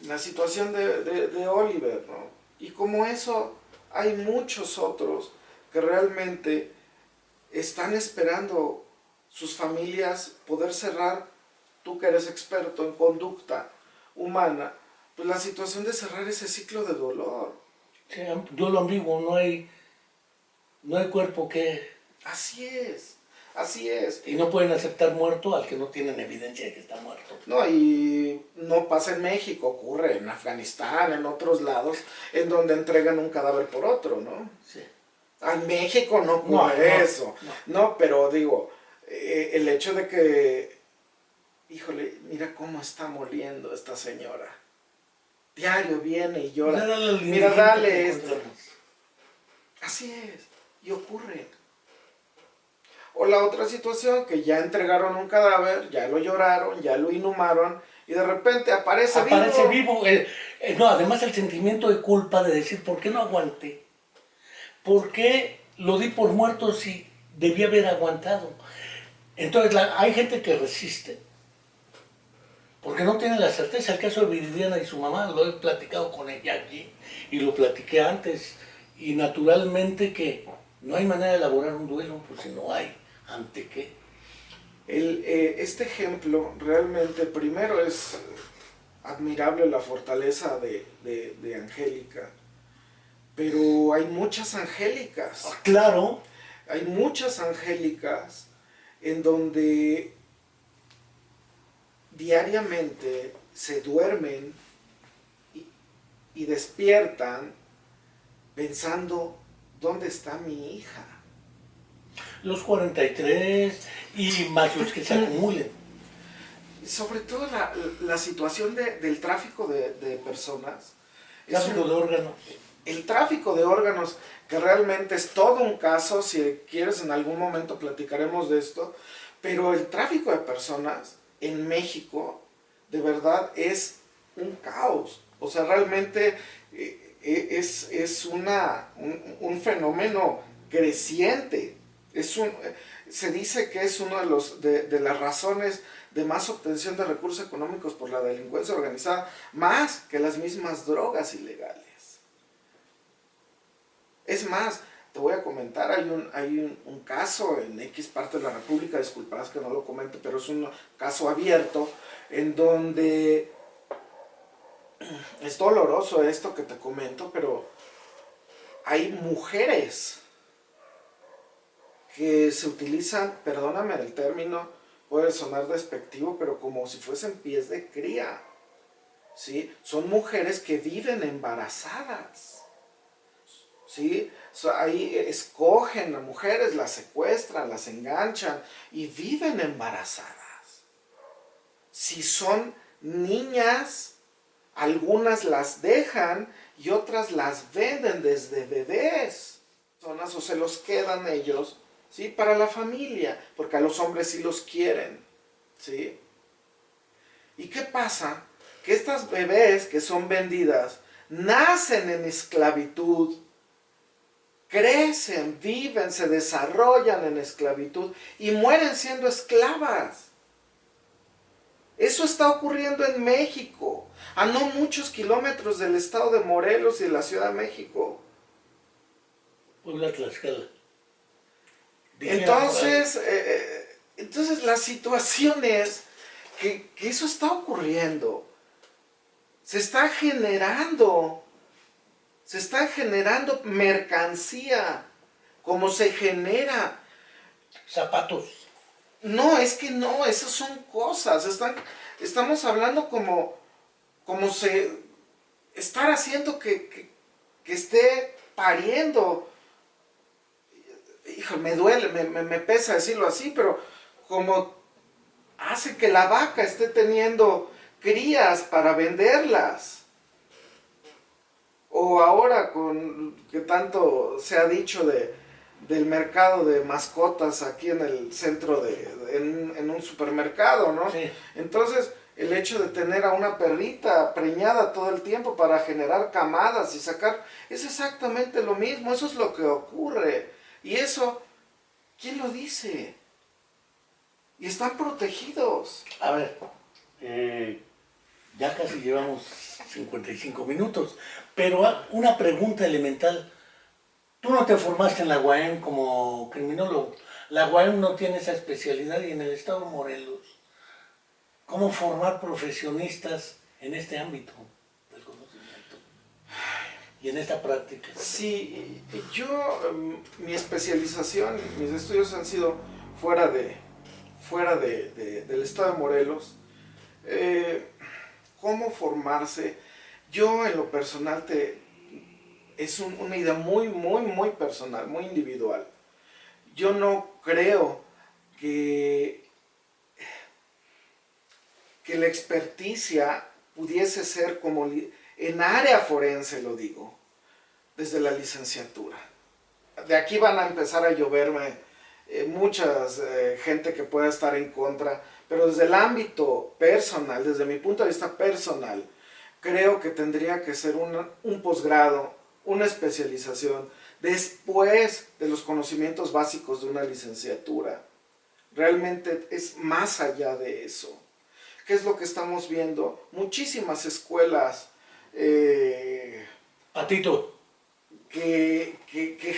S2: la situación de Oliver, ¿no? Y como eso, hay muchos otros que realmente están esperando sus familias poder cerrar, tú que eres experto en conducta humana, pues la situación de cerrar ese ciclo de dolor.
S1: Sí, duelo ambiguo, no hay cuerpo que...
S2: Así es, así es.
S1: Y no pueden aceptar muerto al que no tienen evidencia de que está muerto.
S2: No, y no pasa en México, ocurre en Afganistán, en otros lados, en donde entregan un cadáver por otro, ¿no?
S1: Sí.
S2: En México no ocurre eso. No, pero digo, el hecho de que, híjole, mira cómo está moliendo esta señora. Diario viene y llora. Mira, dale esto. Así es, y ocurre. O la otra situación, que ya entregaron un cadáver, ya lo lloraron, ya lo inhumaron, y de repente aparece
S1: vivo. No, además el sentimiento de culpa de decir, ¿por qué no aguanté? ¿Por qué lo di por muerto si debía haber aguantado? Entonces hay gente que resiste, porque no tiene la certeza. El caso de Viridiana y su mamá, lo he platicado con ella aquí, y lo platiqué antes, y naturalmente que no hay manera de elaborar un duelo, pues si no hay, ¿ante qué?
S2: Este ejemplo realmente primero es admirable la fortaleza de Angélica, pero hay muchas Angélicas.
S1: Claro.
S2: Hay muchas Angélicas en donde diariamente se duermen y despiertan pensando, ¿dónde está mi hija?
S1: Los 43 y más los que se acumulen.
S2: Sobre todo la situación del tráfico de personas.
S1: Tráfico de órganos.
S2: El tráfico de órganos, que realmente es todo un caso, si quieres en algún momento platicaremos de esto, pero el tráfico de personas en México de verdad es un caos. O sea, realmente es un fenómeno creciente. Se dice que es una de las razones de más obtención de recursos económicos por la delincuencia organizada, más que las mismas drogas ilegales. Es más, te voy a comentar, hay un caso en X parte de la República, disculparás que no lo comente, pero es un caso abierto, en donde es doloroso esto que te comento, pero hay mujeres que se utilizan, perdóname el término, puede sonar despectivo, pero como si fuesen pies de cría, ¿sí? Son mujeres que viven embarazadas, ¿sí? Ahí escogen a mujeres, las secuestran, las enganchan y viven embarazadas. Si son niñas, algunas las dejan y otras las venden desde bebés. O se los quedan ellos, ¿sí? Para la familia, porque a los hombres sí los quieren, ¿sí? ¿Y qué pasa? Que estas bebés que son vendidas nacen en esclavitud, crecen, viven, se desarrollan en esclavitud y mueren siendo esclavas. Eso está ocurriendo en México, a no muchos kilómetros del estado de Morelos y de la Ciudad de México.
S1: Puebla, Tlaxcala.
S2: Entonces la situación es que eso está ocurriendo. Se está generando mercancía, como se genera.
S1: Zapatos.
S2: No, es que no, esas son cosas. Estamos hablando como estar haciendo que esté pariendo. Hijo, me duele, me pesa decirlo así, pero como hace que la vaca esté teniendo crías para venderlas. O ahora con que tanto se ha dicho del mercado de mascotas aquí en el centro en un supermercado, ¿no?
S1: Sí.
S2: Entonces, el hecho de tener a una perrita preñada todo el tiempo para generar camadas y sacar, es exactamente lo mismo, eso es lo que ocurre. Y eso, ¿quién lo dice? Y están protegidos.
S1: A ver, ya casi llevamos 55 minutos, pero una pregunta elemental. Tú no te formaste en la UAM como criminólogo. La UAM no tiene esa especialidad y en el estado de Morelos, ¿cómo formar profesionistas en este ámbito del conocimiento y en esta práctica?
S2: Sí, yo, mi especialización, mis estudios han sido fuera del estado de Morelos. ¿Cómo formarse? Yo en lo personal es una idea muy, muy, muy personal, muy individual. Yo no creo que la experticia pudiese ser como en área forense, lo digo, desde la licenciatura. De aquí van a empezar a lloverme muchas gente que pueda estar en contra, pero desde el ámbito personal, desde mi punto de vista personal, creo que tendría que ser un posgrado, una especialización, después de los conocimientos básicos de una licenciatura. Realmente es más allá de eso. ¿Qué es lo que estamos viendo? Muchísimas escuelas
S1: Patito.
S2: Que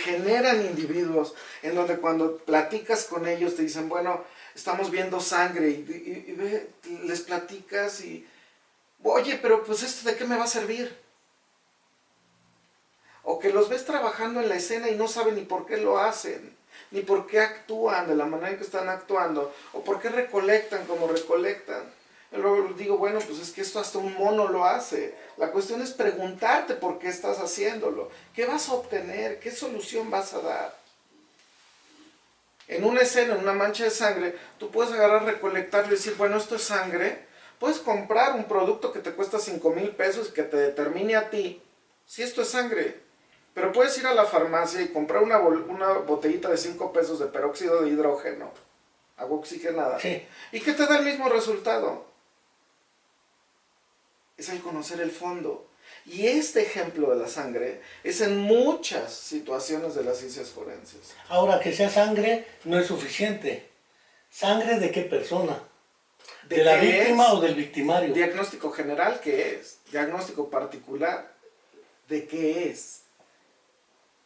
S2: generan individuos en donde cuando platicas con ellos te dicen, bueno, estamos viendo sangre y les platicas y Oye, pero pues esto de qué me va a servir. O que los ves trabajando en la escena y no saben ni por qué lo hacen, ni por qué actúan de la manera en que están actuando, o por qué recolectan como recolectan. Yo luego digo, bueno, pues es que esto hasta un mono lo hace. La cuestión es preguntarte por qué estás haciéndolo. ¿Qué vas a obtener? ¿Qué solución vas a dar? En una escena, en una mancha de sangre, tú puedes agarrar, recolectarlo y decir, bueno, esto es sangre. Puedes comprar un producto que te cuesta 5,000 pesos y que te determine a ti si esto es sangre. Pero puedes ir a la farmacia y comprar una botellita de 5 pesos de peróxido de hidrógeno, agua oxigenada,
S1: Sí.
S2: y que te da el mismo resultado. Es el conocer el fondo. Y este ejemplo de la sangre es en muchas situaciones de las ciencias forenses.
S1: Ahora, que sea sangre no es suficiente. ¿Sangre de qué persona? ¿De la víctima o del victimario?
S2: Diagnóstico general, ¿qué es? Diagnóstico particular, ¿de qué es?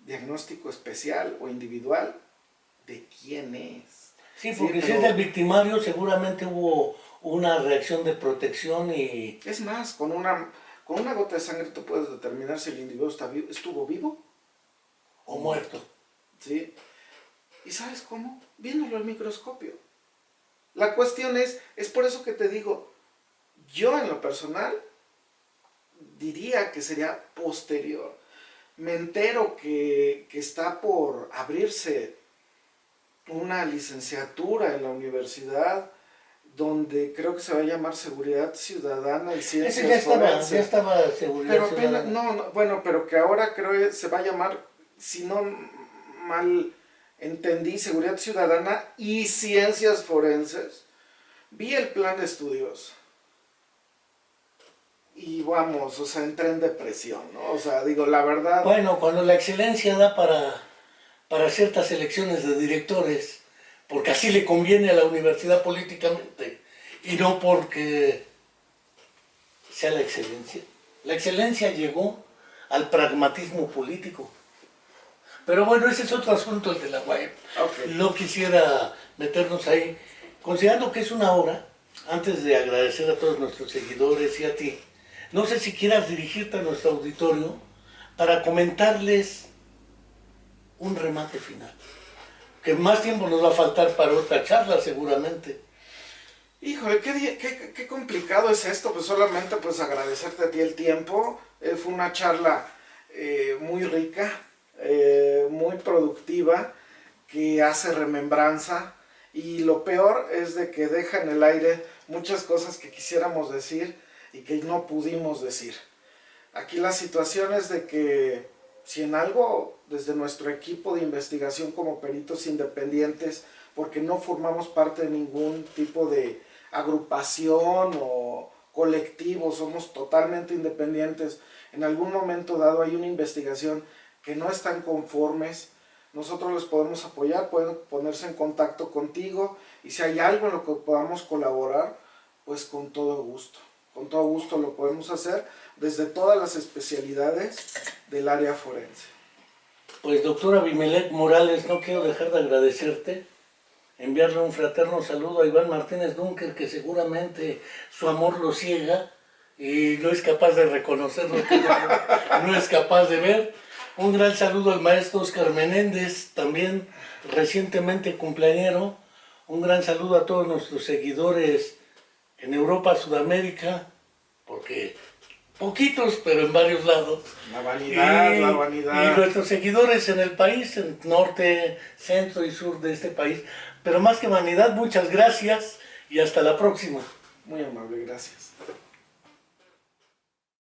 S2: Diagnóstico especial o individual, ¿de quién es?
S1: Sí, porque
S2: Sí,
S1: si es del victimario seguramente hubo una reacción de protección y...
S2: Es más, con una gota de sangre tú puedes determinar si el individuo estuvo vivo
S1: o muerto.
S2: ¿Sí? ¿Y sabes cómo? Viéndolo al microscopio. La cuestión es por eso que te digo, yo en lo personal diría que sería posterior. Me entero que está por abrirse una licenciatura en la universidad donde creo que se va a llamar Seguridad Ciudadana y Ciencias
S1: Ese
S2: Forenses.
S1: ya estaba seguridad
S2: Pero apenas,
S1: ciudadana.
S2: bueno, pero que ahora creo que se va a llamar, si no mal entendí, Seguridad Ciudadana y Ciencias Forenses. Vi el plan de estudios y vamos, o sea, entré en depresión, ¿no? O sea, digo, la verdad...
S1: Bueno, cuando la excelencia da para ciertas elecciones de directores, porque así le conviene a la universidad políticamente, y no porque sea la excelencia. La excelencia llegó al pragmatismo político. Pero bueno, ese es otro asunto, el de la UAM.
S2: Okay.
S1: No quisiera meternos ahí. Considerando que es una hora, antes de agradecer a todos nuestros seguidores y a ti, no sé si quieras dirigirte a nuestro auditorio para comentarles un remate final. Que más tiempo nos va a faltar para otra charla seguramente.
S2: Híjole, qué complicado es esto, pues solamente pues agradecerte a ti el tiempo. Fue una charla muy rica, muy productiva, que hace remembranza, y lo peor es de que deja en el aire muchas cosas que quisiéramos decir y que no pudimos decir. Aquí la situación es de que si en algo desde nuestro equipo de investigación como peritos independientes, porque no formamos parte de ningún tipo de agrupación o colectivo, somos totalmente independientes, en algún momento dado hay una investigación que no están conformes, nosotros les podemos apoyar, pueden ponerse en contacto contigo, y si hay algo en lo que podamos colaborar, pues con todo gusto lo podemos hacer desde todas las especialidades del área forense.
S1: Pues doctor Abimelec Morales, no quiero dejar de agradecerte, enviarle un fraterno saludo a Iván Martínez Dunker, que seguramente su amor lo ciega y no es capaz de reconocer lo que no es capaz de ver. Un gran saludo al maestro Oscar Menéndez, también recientemente cumpleañero. Un gran saludo a todos nuestros seguidores en Europa, Sudamérica, porque poquitos, pero en varios lados.
S2: La vanidad.
S1: Y nuestros seguidores en el país, en norte, centro y sur de este país. Pero más que vanidad, muchas gracias y hasta la próxima.
S2: Muy amable, gracias.